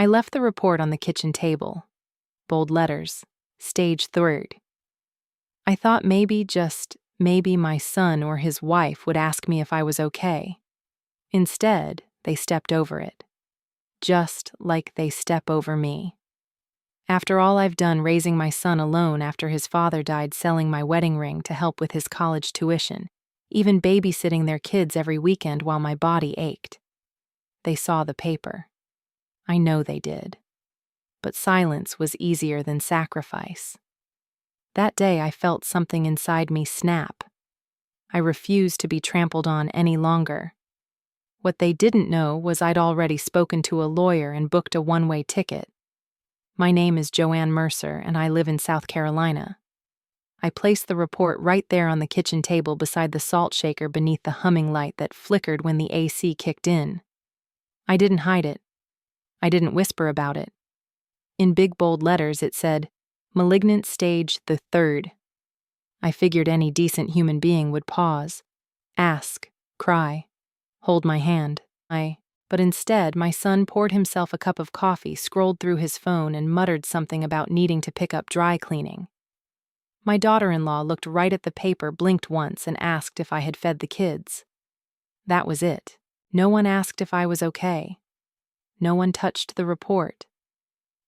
I left the report on the kitchen table. Bold letters. Stage 3rd. I thought maybe my son or his wife would ask me if I was okay. Instead, they stepped over it. Just like they step over me. After all I've done raising my son alone after his father died, selling my wedding ring to help with his college tuition, even babysitting their kids every weekend while my body ached. They saw the paper. I know they did. But silence was easier than sacrifice. That day I felt something inside me snap. I refused to be trampled on any longer. What they didn't know was I'd already spoken to a lawyer and booked a one-way ticket. My name is Joanne Mercer, and I live in South Carolina. I placed the report right there on the kitchen table beside the salt shaker beneath the humming light that flickered when the AC kicked in. I didn't hide it. I didn't whisper about it. In big bold letters it said, "Malignant stage the 3rd." I figured any decent human being would pause, ask, cry, hold my hand. But instead, my son poured himself a cup of coffee, scrolled through his phone, and muttered something about needing to pick up dry cleaning. My daughter-in-law looked right at the paper, blinked once, and asked if I had fed the kids. That was it. No one asked if I was okay. No one touched the report.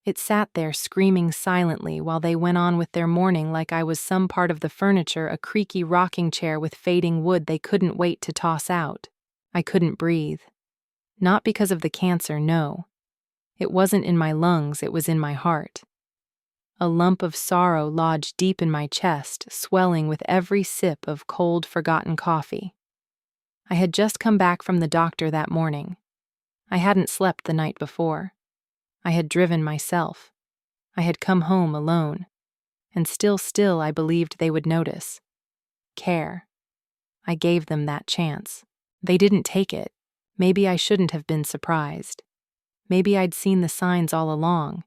It sat there screaming silently while they went on with their mourning like I was some part of the furniture, a creaky rocking chair with fading wood they couldn't wait to toss out. I couldn't breathe. Not because of the cancer, no. It wasn't in my lungs, it was in my heart. A lump of sorrow lodged deep in my chest, swelling with every sip of cold, forgotten coffee. I had just come back from the doctor that morning. I hadn't slept the night before. I had driven myself. I had come home alone. And still I believed they would notice. Care. I gave them that chance. They didn't take it. Maybe I shouldn't have been surprised. Maybe I'd seen the signs all along.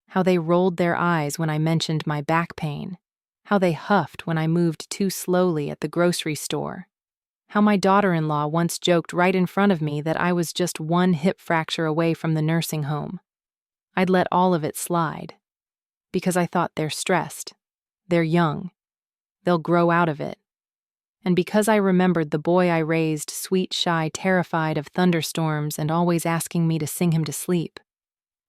How they rolled their eyes when I mentioned my back pain. How they huffed when I moved too slowly at the grocery store. How my daughter-in-law once joked right in front of me that I was just one hip fracture away from the nursing home. I'd let all of it slide. Because I thought they're stressed. They're young. They'll grow out of it. And because I remembered the boy I raised, sweet, shy, terrified of thunderstorms and always asking me to sing him to sleep.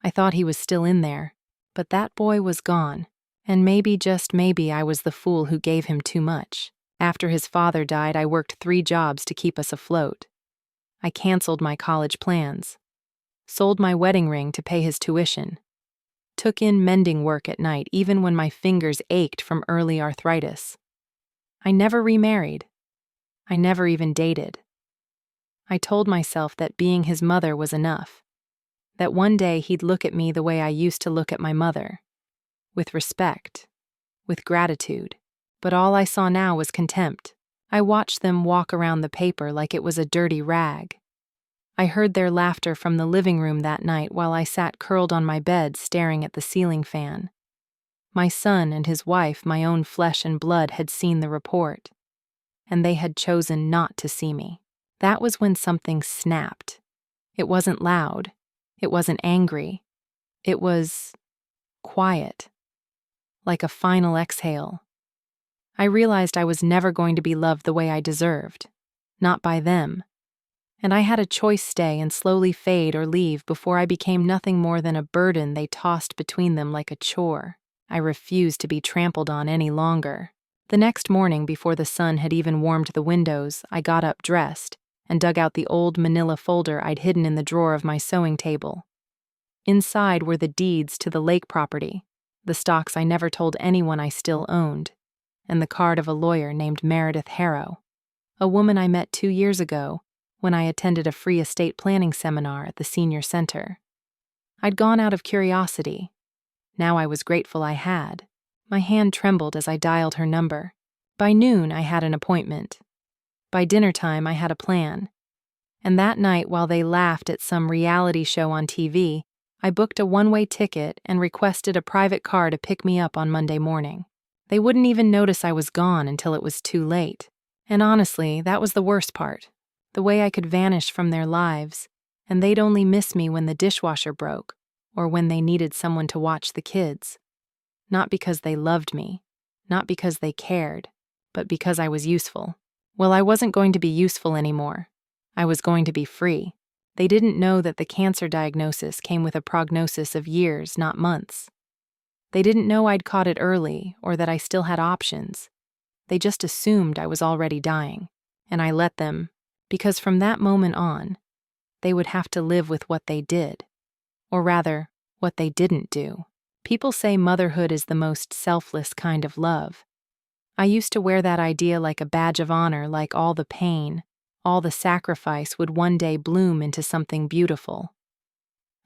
I thought he was still in there, but that boy was gone, and maybe, just maybe, I was the fool who gave him too much. After his father died, I worked 3 jobs to keep us afloat. I canceled my college plans, sold my wedding ring to pay his tuition, took in mending work at night even when my fingers ached from early arthritis. I never remarried. I never even dated. I told myself that being his mother was enough, that one day he'd look at me the way I used to look at my mother, with respect, with gratitude. But all I saw now was contempt. I watched them walk around the paper like it was a dirty rag. I heard their laughter from the living room that night while I sat curled on my bed staring at the ceiling fan. My son and his wife, my own flesh and blood, had seen the report, and they had chosen not to see me. That was when something snapped. It wasn't loud. It wasn't angry. It was quiet, like a final exhale. I realized I was never going to be loved the way I deserved, not by them. And I had a choice: stay and slowly fade or leave before I became nothing more than a burden they tossed between them like a chore. I refused to be trampled on any longer. The next morning, before the sun had even warmed the windows, I got up, dressed, and dug out the old manila folder I'd hidden in the drawer of my sewing table. Inside were the deeds to the lake property, the stocks I never told anyone I still owned, and the card of a lawyer named Meredith Harrow, a woman I met 2 years ago when I attended a free estate planning seminar at the senior center. I'd gone out of curiosity. Now I was grateful I had. My hand trembled as I dialed her number. By noon, I had an appointment. By dinner time, I had a plan. And that night, while they laughed at some reality show on TV, I booked a one-way ticket and requested a private car to pick me up on Monday morning. They wouldn't even notice I was gone until it was too late. And honestly, that was the worst part. The way I could vanish from their lives, and they'd only miss me when the dishwasher broke, or when they needed someone to watch the kids. Not because they loved me, not because they cared, but because I was useful. Well, I wasn't going to be useful anymore. I was going to be free. They didn't know that the cancer diagnosis came with a prognosis of years, not months. They didn't know I'd caught it early or that I still had options. They just assumed I was already dying, and I let them, because from that moment on, they would have to live with what they did. Or rather, what they didn't do. People say motherhood is the most selfless kind of love. I used to wear that idea like a badge of honor, like all the pain, all the sacrifice would one day bloom into something beautiful.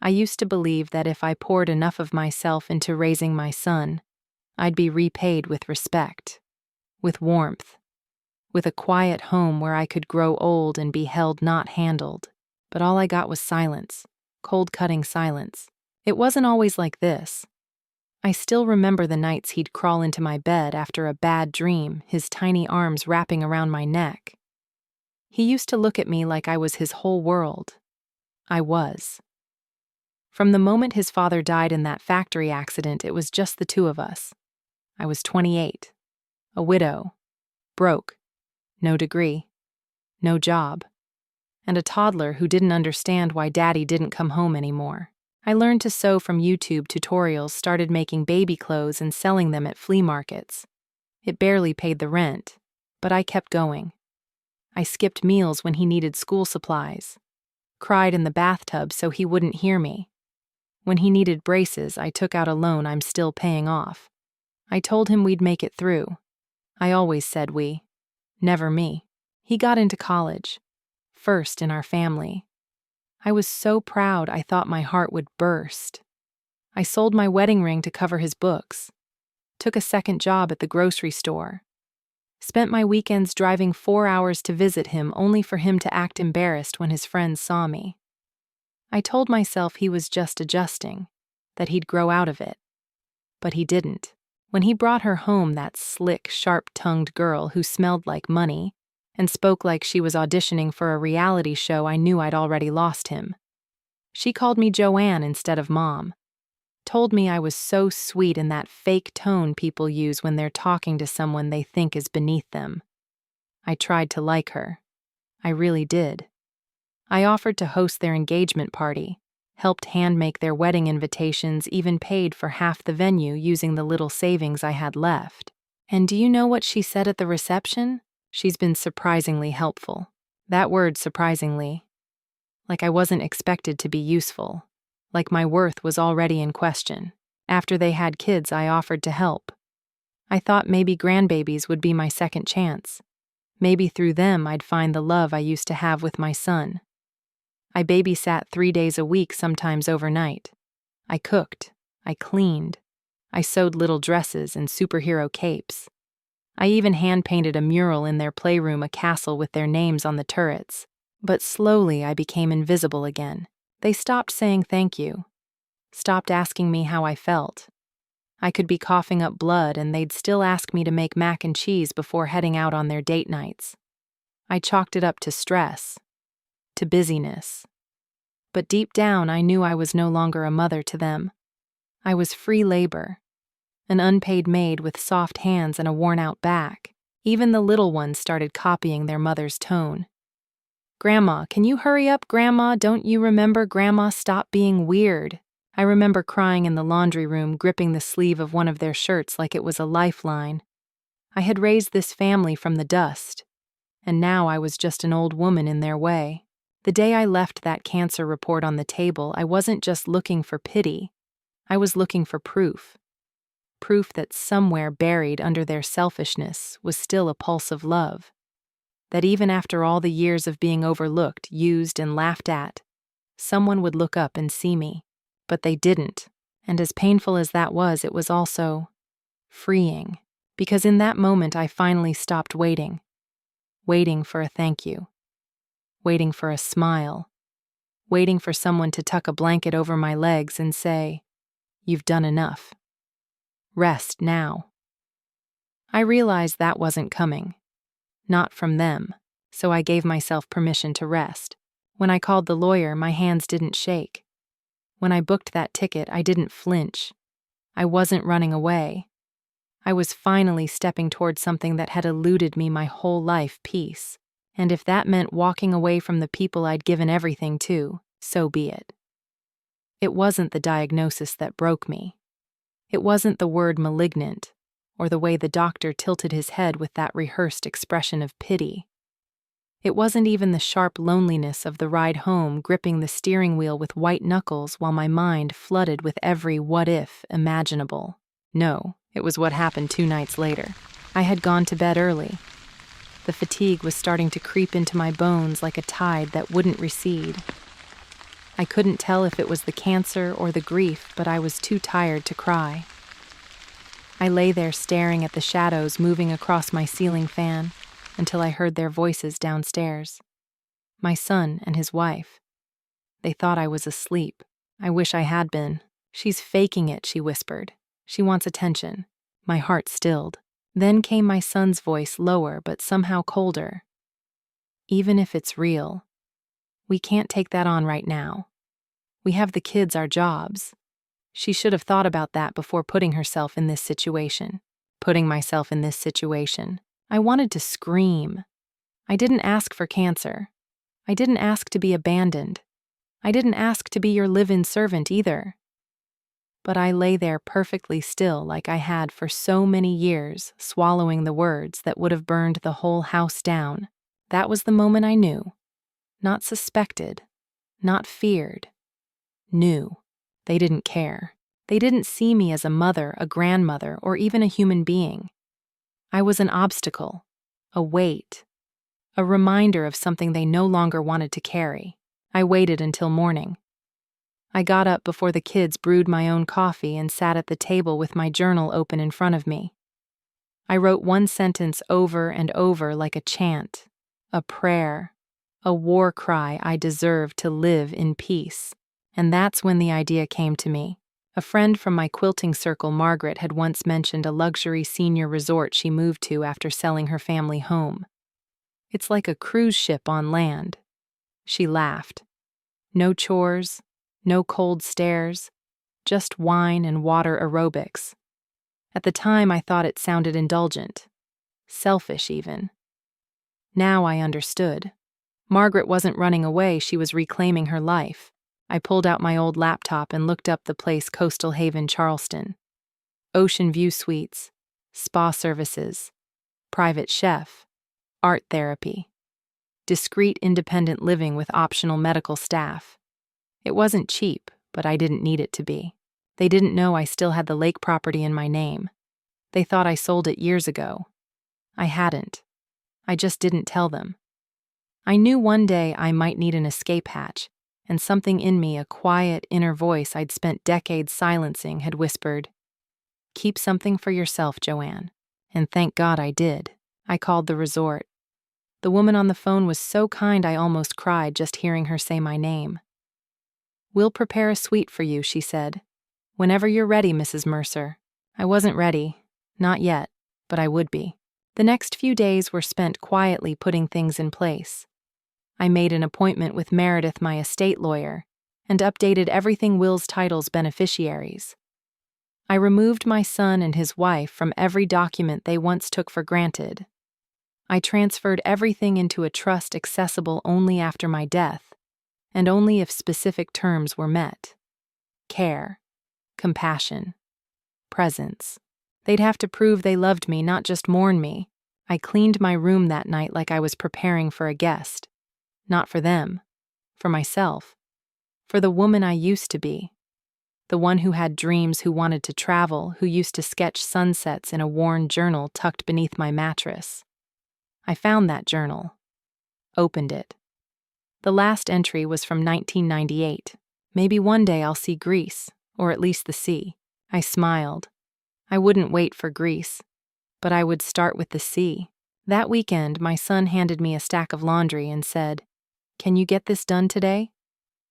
I used to believe that if I poured enough of myself into raising my son, I'd be repaid with respect, with warmth, with a quiet home where I could grow old and be held, not handled. But all I got was silence, cold-cutting silence. It wasn't always like this. I still remember the nights he'd crawl into my bed after a bad dream, his tiny arms wrapping around my neck. He used to look at me like I was his whole world. I was. From the moment his father died in that factory accident, it was just the two of us. I was 28, a widow, broke, no degree, no job, and a toddler who didn't understand why Daddy didn't come home anymore. I learned to sew from YouTube tutorials, started making baby clothes and selling them at flea markets. It barely paid the rent, but I kept going. I skipped meals when he needed school supplies, cried in the bathtub so he wouldn't hear me. When he needed braces, I took out a loan I'm still paying off. I told him we'd make it through. I always said we, never me. He got into college, first in our family. I was so proud I thought my heart would burst. I sold my wedding ring to cover his books, took a second job at the grocery store, spent my weekends driving 4 hours to visit him only for him to act embarrassed when his friends saw me. I told myself he was just adjusting, that he'd grow out of it. But he didn't. When he brought her home, that slick, sharp-tongued girl who smelled like money and spoke like she was auditioning for a reality show, I knew I'd already lost him. She called me Joanne instead of Mom, told me I was so sweet in that fake tone people use when they're talking to someone they think is beneath them. I tried to like her. I really did. I offered to host their engagement party, helped hand-make their wedding invitations, even paid for half the venue using the little savings I had left. And do you know what she said at the reception? She's been surprisingly helpful. That word, surprisingly. Like I wasn't expected to be useful. Like my worth was already in question. After they had kids, I offered to help. I thought maybe grandbabies would be my second chance. Maybe through them I'd find the love I used to have with my son. I babysat 3 days a week, sometimes overnight. I cooked. I cleaned. I sewed little dresses and superhero capes. I even hand-painted a mural in their playroom, a castle with their names on the turrets. But slowly I became invisible again. They stopped saying thank you. Stopped asking me how I felt. I could be coughing up blood and they'd still ask me to make mac and cheese before heading out on their date nights. I chalked it up to stress, to busyness. But deep down I knew I was no longer a mother to them. I was free labor, an unpaid maid with soft hands and a worn-out back. Even the little ones started copying their mother's tone. "Grandma, can you hurry up, Grandma? Don't you remember? Grandma, stop being weird." I remember crying in the laundry room, gripping the sleeve of one of their shirts like it was a lifeline. I had raised this family from the dust, and now I was just an old woman in their way. The day I left that cancer report on the table, I wasn't just looking for pity. I was looking for proof. Proof that somewhere buried under their selfishness was still a pulse of love. That even after all the years of being overlooked, used, and laughed at, someone would look up and see me. But they didn't, and as painful as that was, it was also freeing, because in that moment I finally stopped waiting. Waiting for a thank you. Waiting for a smile. Waiting for someone to tuck a blanket over my legs and say, "You've done enough. Rest now." I realized that wasn't coming. Not from them, so I gave myself permission to rest. When I called the lawyer, my hands didn't shake. When I booked that ticket, I didn't flinch. I wasn't running away. I was finally stepping towards something that had eluded me my whole life, peace. And if that meant walking away from the people I'd given everything to, so be it. It wasn't the diagnosis that broke me. It wasn't the word malignant, or the way the doctor tilted his head with that rehearsed expression of pity. It wasn't even the sharp loneliness of the ride home, gripping the steering wheel with white knuckles while my mind flooded with every what-if imaginable. No, it was what happened 2 nights later. I had gone to bed early. The fatigue was starting to creep into my bones like a tide that wouldn't recede. I couldn't tell if it was the cancer or the grief, but I was too tired to cry. I lay there staring at the shadows moving across my ceiling fan until I heard their voices downstairs. My son and his wife. They thought I was asleep. I wish I had been. "She's faking it," she whispered. "She wants attention." My heart stilled. Then came my son's voice, lower but somehow colder. "Even if it's real, we can't take that on right now. We have the kids, our jobs." She should have thought about that before putting herself in this situation. Putting myself in this situation. I wanted to scream. I didn't ask for cancer. I didn't ask to be abandoned. I didn't ask to be your live-in servant either. But I lay there perfectly still like I had for so many years, swallowing the words that would have burned the whole house down. That was the moment I knew. Not suspected. Not feared. Knew. They didn't care. They didn't see me as a mother, a grandmother, or even a human being. I was an obstacle, a weight, a reminder of something they no longer wanted to carry. I waited until morning. I got up before the kids brewed my own coffee and sat at the table with my journal open in front of me. I wrote one sentence over and over like a chant, a prayer, a war cry I deserve to live in peace. And that's when the idea came to me. A friend from my quilting circle, Margaret, had once mentioned a luxury senior resort she moved to after selling her family home. "It's like a cruise ship on land." She laughed. No chores, no cold stares, just wine and water aerobics. At the time, I thought it sounded indulgent, selfish even. Now I understood. Margaret wasn't running away, she was reclaiming her life. I pulled out my old laptop and looked up the place, Coastal Haven, Charleston. Ocean view suites, spa services, private chef, art therapy, discreet independent living with optional medical staff. It wasn't cheap, but I didn't need it to be. They didn't know I still had the lake property in my name. They thought I sold it years ago. I hadn't. I just didn't tell them. I knew one day I might need an escape hatch, and something in me, a quiet inner voice I'd spent decades silencing, had whispered, "Keep something for yourself, Joanne." And thank God I did. I called the resort. The woman on the phone was so kind I almost cried just hearing her say my name. "We'll prepare a suite for you," she said. "Whenever you're ready, Mrs. Mercer." I wasn't ready. Not yet, but I would be. The next few days were spent quietly putting things in place. I made an appointment with Meredith, my estate lawyer, and updated everything Will's title's beneficiaries. I removed my son and his wife from every document they once took for granted. I transferred everything into a trust accessible only after my death, and only if specific terms were met. Care, compassion, presence. They'd have to prove they loved me, not just mourn me. I cleaned my room that night like I was preparing for a guest. Not for them, for myself, for the woman I used to be. The one who had dreams, who wanted to travel, who used to sketch sunsets in a worn journal tucked beneath my mattress. I found that journal, opened it. The last entry was from 1998. Maybe one day I'll see Greece, or at least the sea. I smiled. I wouldn't wait for Greece, but I would start with the sea. That weekend, my son handed me a stack of laundry and said, "Can you get this done today?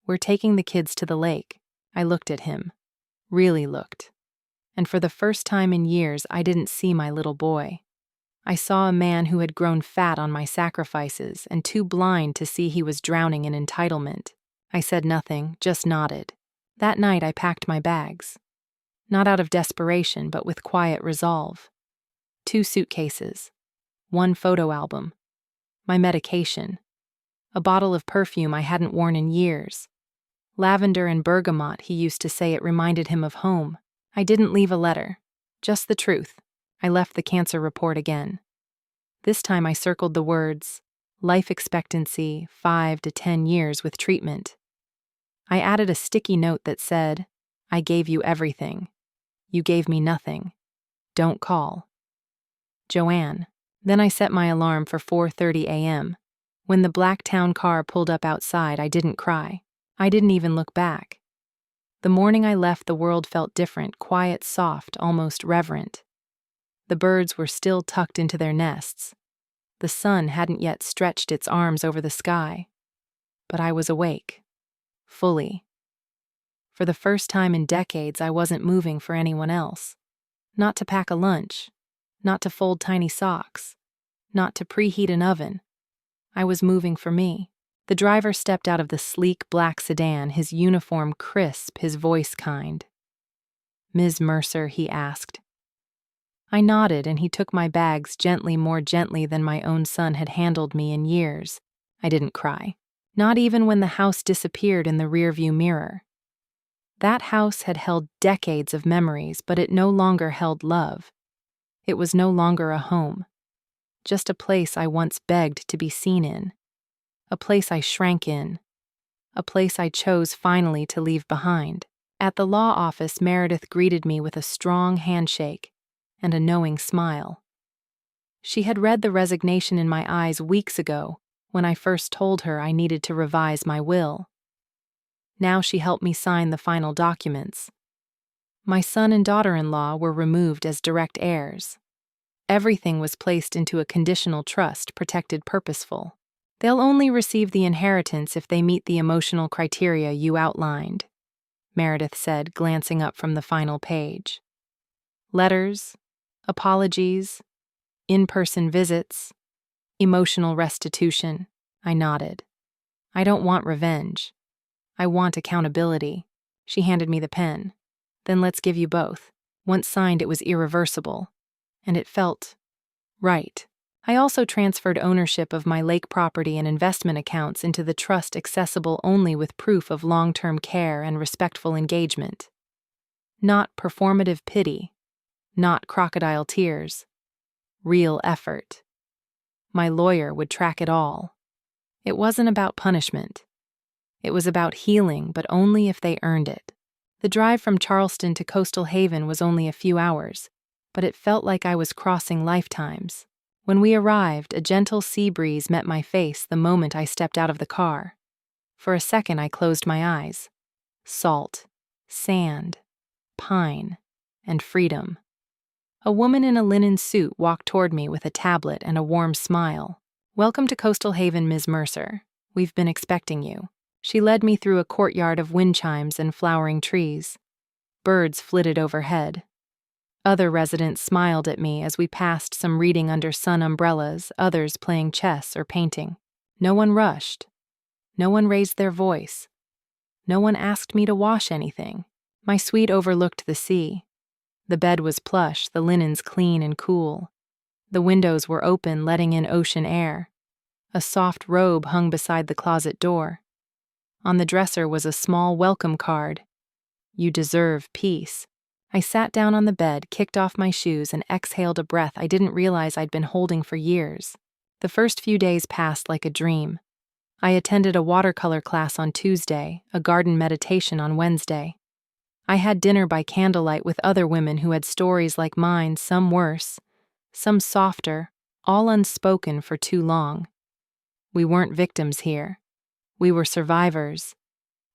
We're taking the kids to the lake." I looked at him, really looked. And for the first time in years, I didn't see my little boy. I saw a man who had grown fat on my sacrifices and too blind to see he was drowning in entitlement. I said nothing, just nodded. That night I packed my bags. Not out of desperation, but with quiet resolve. 2 suitcases, 1 photo album, my medication, a bottle of perfume I hadn't worn in years. Lavender and bergamot, he used to say it reminded him of home. I didn't leave a letter. Just the truth. I left the cancer report again. This time I circled the words, life expectancy 5 to 10 years with treatment. I added a sticky note that said, I gave you everything. You gave me nothing. Don't call. Joanne. Then I set my alarm for 4:30 a.m. When the black town car pulled up outside, I didn't cry. I didn't even look back. The morning I left, the world felt different, quiet, soft, almost reverent. The birds were still tucked into their nests. The sun hadn't yet stretched its arms over the sky. But I was awake. Fully. For the first time in decades, I wasn't moving for anyone else. Not to pack a lunch. Not to fold tiny socks. Not to preheat an oven. I was moving for me. The driver stepped out of the sleek black sedan, his uniform crisp, his voice kind. Ms. Mercer, he asked. I nodded, and he took my bags gently, more gently than my own son had handled me in years. I didn't cry. Not even when the house disappeared in the rearview mirror. That house had held decades of memories, but it no longer held love. It was no longer a home. Just a place I once begged to be seen in. A place I shrank in. A place I chose finally to leave behind. At the law office, Meredith greeted me with a strong handshake and a knowing smile. She had read the resignation in my eyes weeks ago when I first told her I needed to revise my will. Now she helped me sign the final documents. My son and daughter-in-law were removed as direct heirs. Everything was placed into a conditional trust, protected, purposeful. They'll only receive the inheritance if they meet the emotional criteria you outlined, Meredith said, glancing up from the final page. Letters, apologies, in-person visits, emotional restitution. I nodded. I don't want revenge. I want accountability. She handed me the pen. Then let's give you both. Once signed, it was irreversible. And it felt right. I also transferred ownership of my lake property and investment accounts into the trust, accessible only with proof of long-term care and respectful engagement. Not performative pity. Not crocodile tears. Real effort. My lawyer would track it all. It wasn't about punishment. It was about healing, but only if they earned it. The drive from Charleston to Coastal Haven was only a few hours, but it felt like I was crossing lifetimes. When we arrived, a gentle sea breeze met my face the moment I stepped out of the car. For a second, I closed my eyes. Salt, sand, pine, and freedom. A woman in a linen suit walked toward me with a tablet and a warm smile. Welcome to Coastal Haven, Ms. Mercer. We've been expecting you. She led me through a courtyard of wind chimes and flowering trees. Birds flitted overhead. Other residents smiled at me as we passed, some reading under sun umbrellas, others playing chess or painting. No one rushed. No one raised their voice. No one asked me to wash anything. My suite overlooked the sea. The bed was plush, the linens clean and cool. The windows were open, letting in ocean air. A soft robe hung beside the closet door. On the dresser was a small welcome card. You deserve peace. I sat down on the bed, kicked off my shoes, and exhaled a breath I didn't realize I'd been holding for years. The first few days passed like a dream. I attended a watercolor class on Tuesday, a garden meditation on Wednesday. I had dinner by candlelight with other women who had stories like mine, some worse, some softer, all unspoken for too long. We weren't victims here. We were survivors,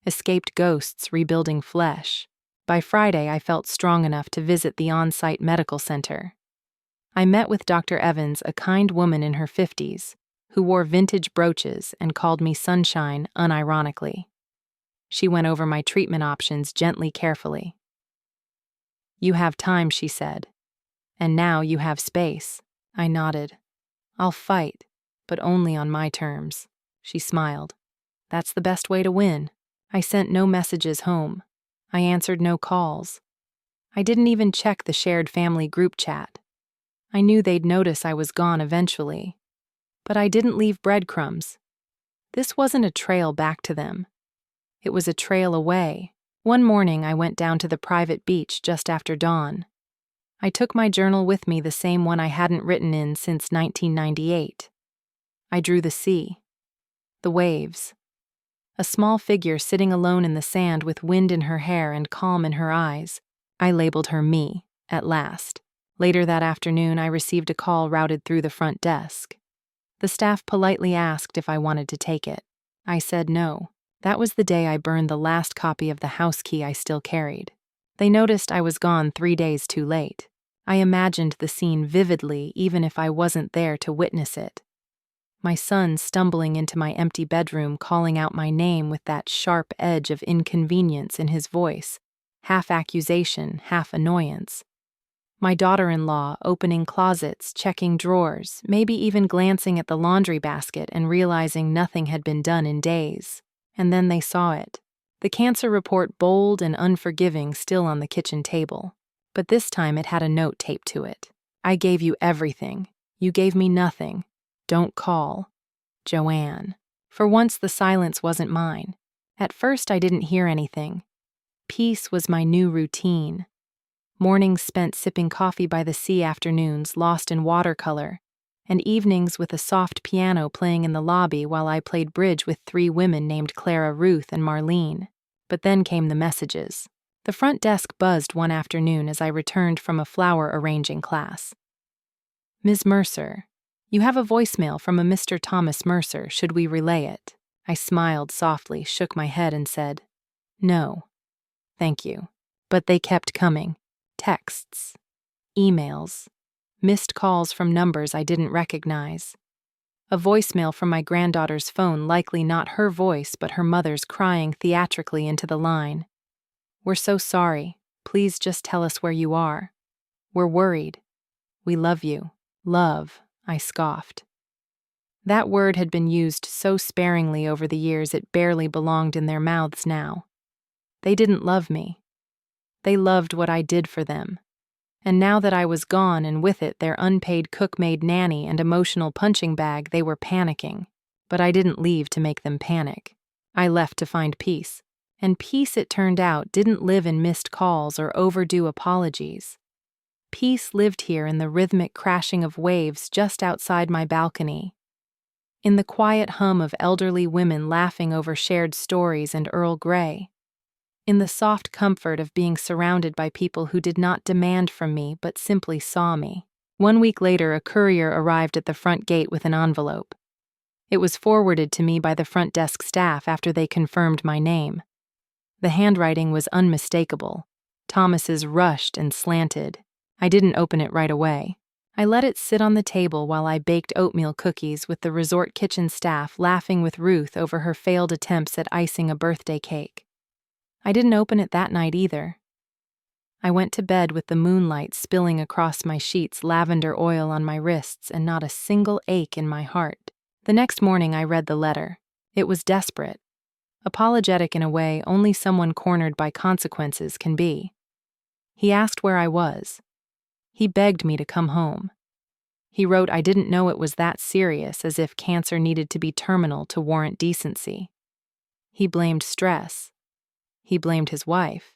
escaped ghosts rebuilding flesh. By Friday, I felt strong enough to visit the on-site medical center. I met with Dr. Evans, a kind woman in her 50s, who wore vintage brooches and called me Sunshine unironically. She went over my treatment options gently, carefully. You have time, she said. And now you have space. I nodded. I'll fight, but only on my terms. She smiled. That's the best way to win. I sent no messages home. I answered no calls. I didn't even check the shared family group chat. I knew they'd notice I was gone eventually. But I didn't leave breadcrumbs. This wasn't a trail back to them. It was a trail away. One morning I went down to the private beach just after dawn. I took my journal with me, the same one I hadn't written in since 1998. I drew the sea, the waves, a small figure sitting alone in the sand with wind in her hair and calm in her eyes. I labeled her me, at last. Later that afternoon, I received a call routed through the front desk. The staff politely asked if I wanted to take it. I said no. That was the day I burned the last copy of the house key I still carried. They noticed I was gone 3 days too late. I imagined the scene vividly, even if I wasn't there to witness it. My son stumbling into my empty bedroom, calling out my name with that sharp edge of inconvenience in his voice, half accusation, half annoyance. My daughter-in-law opening closets, checking drawers, maybe even glancing at the laundry basket and realizing nothing had been done in days. And then they saw it. The cancer report, bold and unforgiving, still on the kitchen table. But this time it had a note taped to it. I gave you everything. You gave me nothing. Don't call. Joanne. For once the silence wasn't mine. At first I didn't hear anything. Peace was my new routine. Mornings spent sipping coffee by the sea, afternoons lost in watercolor, and evenings with a soft piano playing in the lobby while I played bridge with 3 women named Clara, Ruth, and Marlene. But then came the messages. The front desk buzzed one afternoon as I returned from a flower arranging class. Ms. Mercer, you have a voicemail from a Mr. Thomas Mercer. Should we relay it? I smiled softly, shook my head, and said, no. Thank you. But they kept coming. Texts, emails, missed calls from numbers I didn't recognize. A voicemail from my granddaughter's phone, likely not her voice but her mother's, crying theatrically into the line. We're so sorry. Please just tell us where you are. We're worried. We love you. Love, I scoffed. That word had been used so sparingly over the years it barely belonged in their mouths now. They didn't love me. They loved what I did for them. And now that I was gone, and with it their unpaid cook-maid nanny and emotional punching bag, they were panicking. But I didn't leave to make them panic. I left to find peace. And peace, it turned out, didn't live in missed calls or overdue apologies. Peace lived here in the rhythmic crashing of waves just outside my balcony, in the quiet hum of elderly women laughing over shared stories and Earl Grey, in the soft comfort of being surrounded by people who did not demand from me but simply saw me. 1 week later, a courier arrived at the front gate with an envelope. It was forwarded to me by the front desk staff after they confirmed my name. The handwriting was unmistakable. Thomas's rushed and slanted. I didn't open it right away. I let it sit on the table while I baked oatmeal cookies with the resort kitchen staff laughing with Ruth over her failed attempts at icing a birthday cake. I didn't open it that night either. I went to bed with the moonlight spilling across my sheets, lavender oil on my wrists, and not a single ache in my heart. The next morning I read the letter. It was desperate. Apologetic in a way only someone cornered by consequences can be. He asked where I was. He begged me to come home. He wrote I didn't know it was that serious, as if cancer needed to be terminal to warrant decency. He blamed stress. He blamed his wife.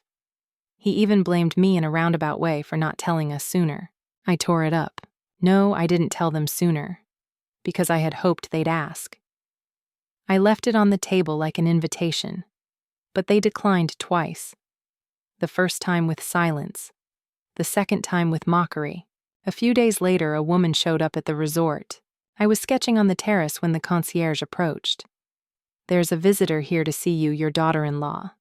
He even blamed me in a roundabout way for not telling us sooner. I tore it up. No, I didn't tell them sooner, because I had hoped they'd ask. I left it on the table like an invitation, but they declined twice. The first time with silence, the second time with mockery. A few days later, a woman showed up at the resort. I was sketching on the terrace when the concierge approached. There's a visitor here to see you, your daughter-in-law.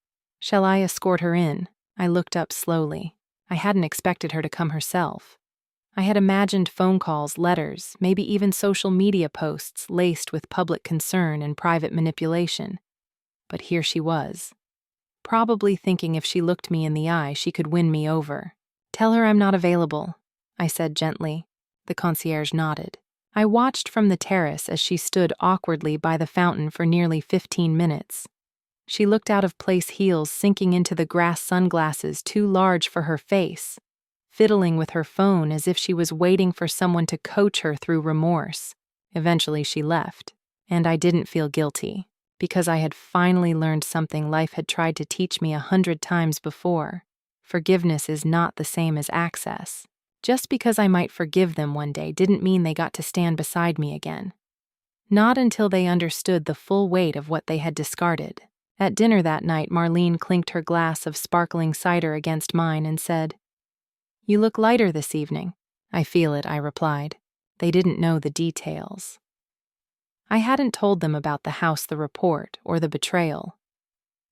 Shall I escort her in? I looked up slowly. I hadn't expected her to come herself. I had imagined phone calls, letters, maybe even social media posts laced with public concern and private manipulation. But here she was, probably thinking if she looked me in the eye, she could win me over. Tell her I'm not available, I said gently. The concierge nodded. I watched from the terrace as she stood awkwardly by the fountain for nearly 15 minutes. She looked out of place, heels sinking into the grass, sunglasses too large for her face, fiddling with her phone as if she was waiting for someone to coach her through remorse. Eventually she left, and I didn't feel guilty, because I had finally learned something life had tried to teach me 100 times before. Forgiveness is not the same as access. Just because I might forgive them one day didn't mean they got to stand beside me again. Not until they understood the full weight of what they had discarded. At dinner that night, Marlene clinked her glass of sparkling cider against mine and said, "You look lighter this evening." "I feel it," I replied. They didn't know the details. I hadn't told them about the house, the report, or the betrayal.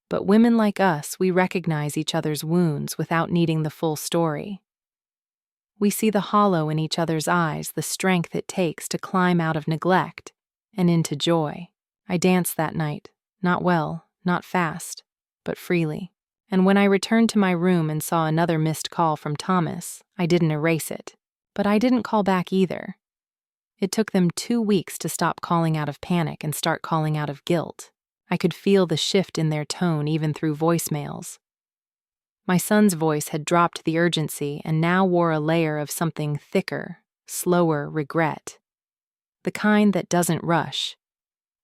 But women like us, we recognize each other's wounds without needing the full story. We see the hollow in each other's eyes, the strength it takes to climb out of neglect and into joy. I danced that night, not well, not fast, but freely. And when I returned to my room and saw another missed call from Thomas, I didn't erase it. But I didn't call back either. It took them 2 weeks to stop calling out of panic and start calling out of guilt. I could feel the shift in their tone even through voicemails. My son's voice had dropped the urgency and now wore a layer of something thicker, slower regret. The kind that doesn't rush.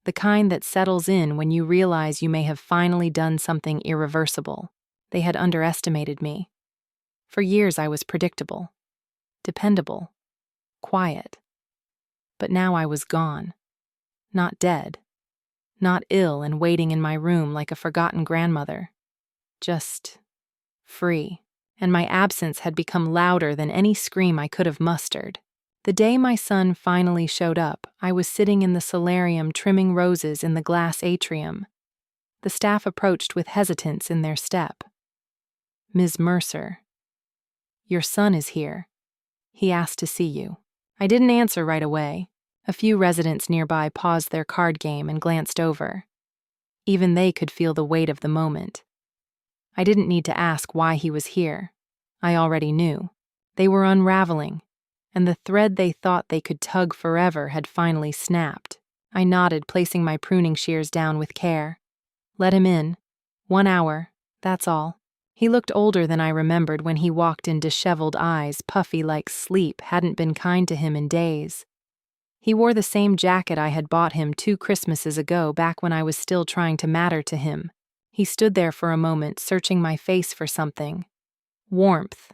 The kind that settles in when you realize you may have finally done something irreversible. They had underestimated me. For years I was predictable, dependable, quiet. But now I was gone. Not dead. Not ill and waiting in my room like a forgotten grandmother. Just free. And my absence had become louder than any scream I could have mustered. The day my son finally showed up, I was sitting in the solarium trimming roses in the glass atrium. The staff approached with hesitance in their step. "Ms. Mercer, your son is here. He asked to see you." I didn't answer right away. A few residents nearby paused their card game and glanced over. Even they could feel the weight of the moment. I didn't need to ask why he was here. I already knew. They were unraveling, and the thread they thought they could tug forever had finally snapped. I nodded, placing my pruning shears down with care. "Let him in. 1 hour, that's all." He looked older than I remembered when he walked in, disheveled eyes, puffy like sleep hadn't been kind to him in days. He wore the same jacket I had bought him 2 Christmases ago, back when I was still trying to matter to him. He stood there for a moment, searching my face for something. Warmth.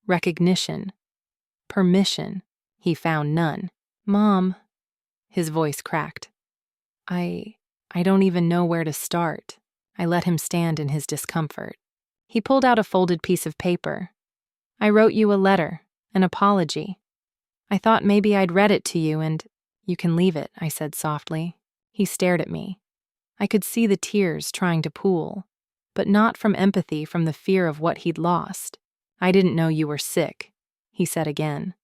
Recognition. Permission. He found none. "Mom," his voice cracked. I don't even know where to start." I let him stand in his discomfort. He pulled out a folded piece of paper. "I wrote you a letter, an apology. I thought maybe I'd read it to you and—" "You can leave it," I said softly. He stared at me. I could see the tears trying to pool, but not from empathy, from the fear of what he'd lost. "I didn't know you were sick," he said again.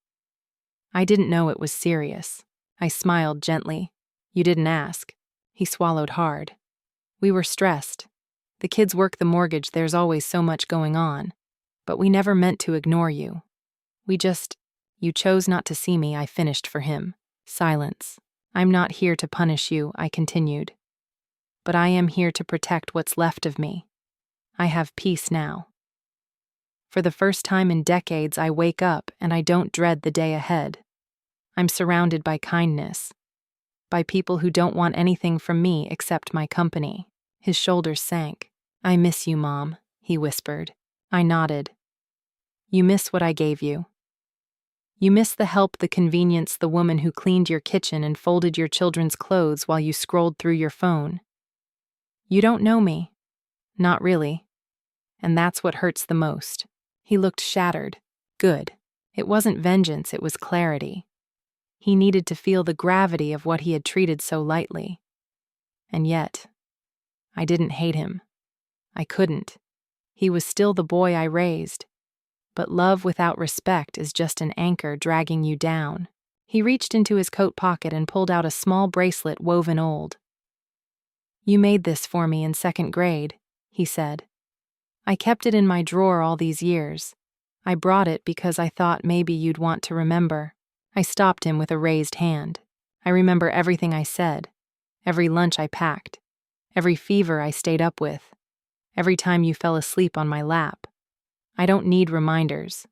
"I didn't know it was serious." I smiled gently. "You didn't ask." He swallowed hard. "We were stressed. The kids work the mortgage, there's always so much going on. But we never meant to ignore you. You chose not to see me," I finished for him. Silence. "I'm not here to punish you," I continued. "But I am here to protect what's left of me. I have peace now. For the first time in decades, I wake up and I don't dread the day ahead. I'm surrounded by kindness, by people who don't want anything from me except my company." His shoulders sank. "I miss you, Mom," he whispered. I nodded. "You miss what I gave you. You miss the help, the convenience, the woman who cleaned your kitchen and folded your children's clothes while you scrolled through your phone. You don't know me. Not really. And that's what hurts the most." He looked shattered. Good. It wasn't vengeance, it was clarity. He needed to feel the gravity of what he had treated so lightly. And yet, I didn't hate him. I couldn't. He was still the boy I raised. But love without respect is just an anchor dragging you down. He reached into his coat pocket and pulled out a small bracelet woven old. "You made this for me in 2nd grade, he said. "I kept it in my drawer all these years. I brought it because I thought maybe you'd want to remember." I stopped him with a raised hand. "I remember everything I said, every lunch I packed, every fever I stayed up with, every time you fell asleep on my lap. I don't need reminders.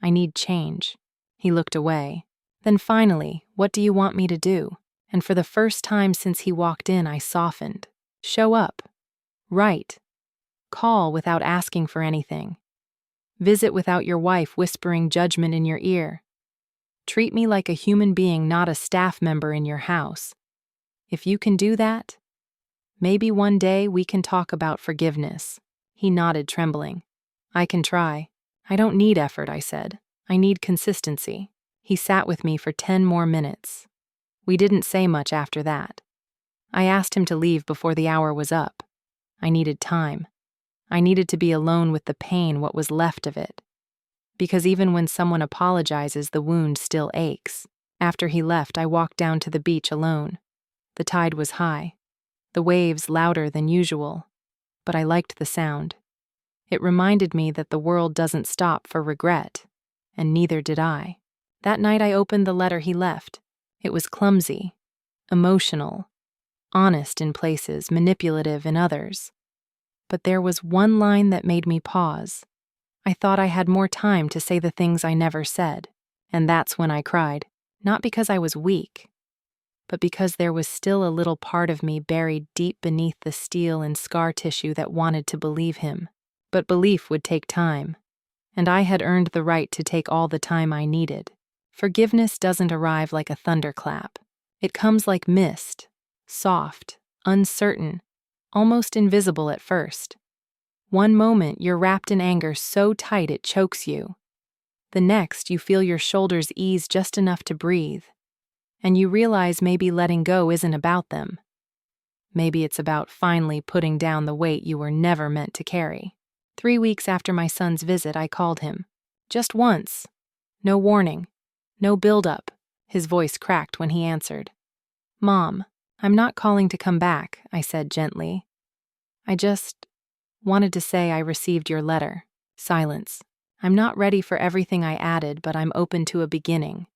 I need change." He looked away. "Then finally, what do you want me to do?" And for the first time since he walked in, I softened. "Show up. Write. Call without asking for anything. Visit without your wife whispering judgment in your ear. Treat me like a human being, not a staff member in your house. If you can do that, maybe one day we can talk about forgiveness." He nodded, trembling. "I can try. I don't need effort," I said. "I need consistency." He sat with me for 10 more minutes. We didn't say much after that. I asked him to leave before the hour was up. I needed time. I needed to be alone with the pain, what was left of it. Because even when someone apologizes, the wound still aches. After he left, I walked down to the beach alone. The tide was high, the waves louder than usual, but I liked the sound. It reminded me that the world doesn't stop for regret, and neither did I. That night I opened the letter he left. It was clumsy, emotional, honest in places, manipulative in others. But there was one line that made me pause. I thought I had more time to say the things I never said, and that's when I cried, not because I was weak, but because there was still a little part of me buried deep beneath the steel and scar tissue that wanted to believe him. But belief would take time, and I had earned the right to take all the time I needed. Forgiveness doesn't arrive like a thunderclap. It comes like mist, soft, uncertain, almost invisible at first. One moment you're wrapped in anger so tight it chokes you. The next you feel your shoulders ease just enough to breathe, and you realize maybe letting go isn't about them. Maybe it's about finally putting down the weight you were never meant to carry. 3 weeks after my son's visit, I called him. Just once. No warning. No build-up. His voice cracked when he answered. "Mom, I'm not calling to come back," I said gently. "I just wanted to say I received your letter." Silence. "I'm not ready for everything I added, but I'm open to a beginning.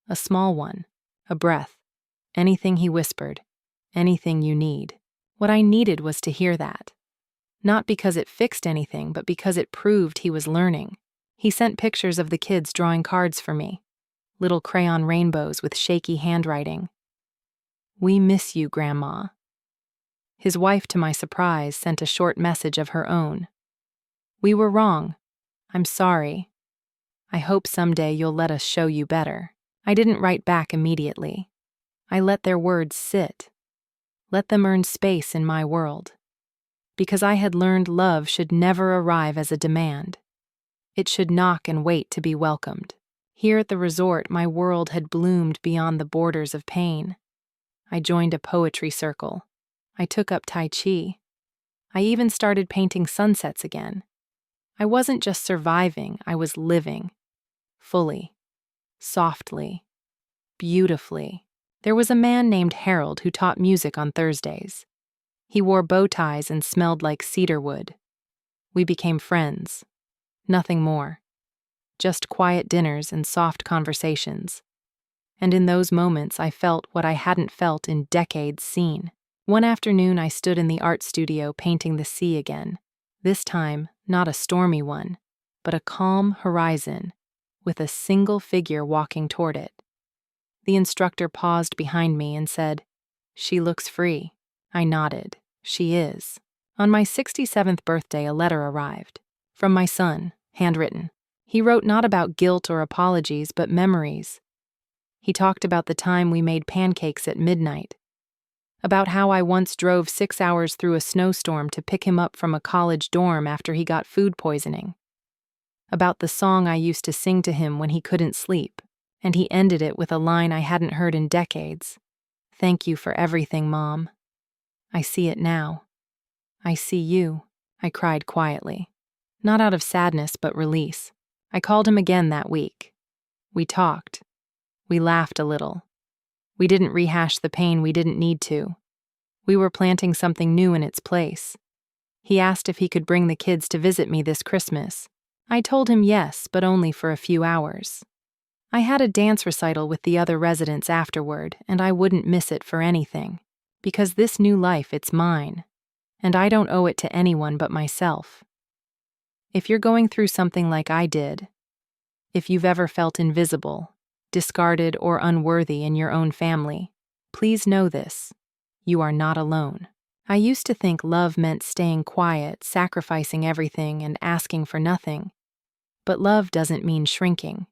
A small one. A breath. Anything," he whispered. "Anything you need." What I needed was to hear that. Not because it fixed anything, but because it proved he was learning. He sent pictures of the kids drawing cards for me. Little crayon rainbows with shaky handwriting. "We miss you, Grandma." His wife, to my surprise, sent a short message of her own. "We were wrong. I'm sorry. I hope someday you'll let us show you better." I didn't write back immediately. I let their words sit. Let them earn space in my world. Because I had learned love should never arrive as a demand. It should knock and wait to be welcomed. Here at the resort, my world had bloomed beyond the borders of pain. I joined a poetry circle. I took up Tai Chi. I even started painting sunsets again. I wasn't just surviving, I was living. Fully. Softly. Beautifully. There was a man named Harold who taught music on Thursdays. He wore bow ties and smelled like cedarwood. We became friends. Nothing more. Just quiet dinners and soft conversations. And in those moments I felt what I hadn't felt in decades seen. One afternoon I stood in the art studio painting the sea again. This time, not a stormy one, but a calm horizon, with a single figure walking toward it. The instructor paused behind me and said, "She looks free." I nodded. "She is." On my 67th birthday, a letter arrived. From my son, handwritten. He wrote not about guilt or apologies, but memories. He talked about the time we made pancakes at midnight. About how I once drove 6 hours through a snowstorm to pick him up from a college dorm after he got food poisoning. About the song I used to sing to him when he couldn't sleep, and he ended it with a line I hadn't heard in decades. "Thank you for everything, Mom. I see it now. I see you," I cried quietly. Not out of sadness, but release. I called him again that week. We talked. We laughed a little. We didn't rehash the pain we didn't need to. We were planting something new in its place. He asked if he could bring the kids to visit me this Christmas. I told him yes, but only for a few hours. I had a dance recital with the other residents afterward, and I wouldn't miss it for anything. Because this new life, it's mine. and I don't owe it to anyone but myself. If you're going through something like I did, if you've ever felt invisible, discarded, or unworthy in your own family, please know this: you are not alone. I used to think love meant staying quiet, sacrificing everything, and asking for nothing. But love doesn't mean shrinking.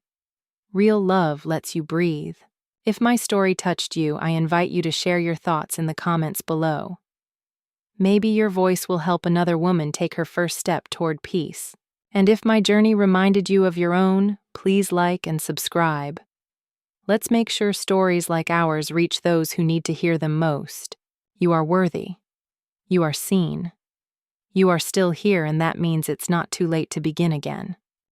Real love lets you breathe. If my story touched you, I invite you to share your thoughts in the comments below. Maybe your voice will help another woman take her first step toward peace. And if my journey reminded you of your own, please like and subscribe. Let's make sure stories like ours reach those who need to hear them most. You are worthy. You are seen. You are still here, and that means it's not too late to begin again.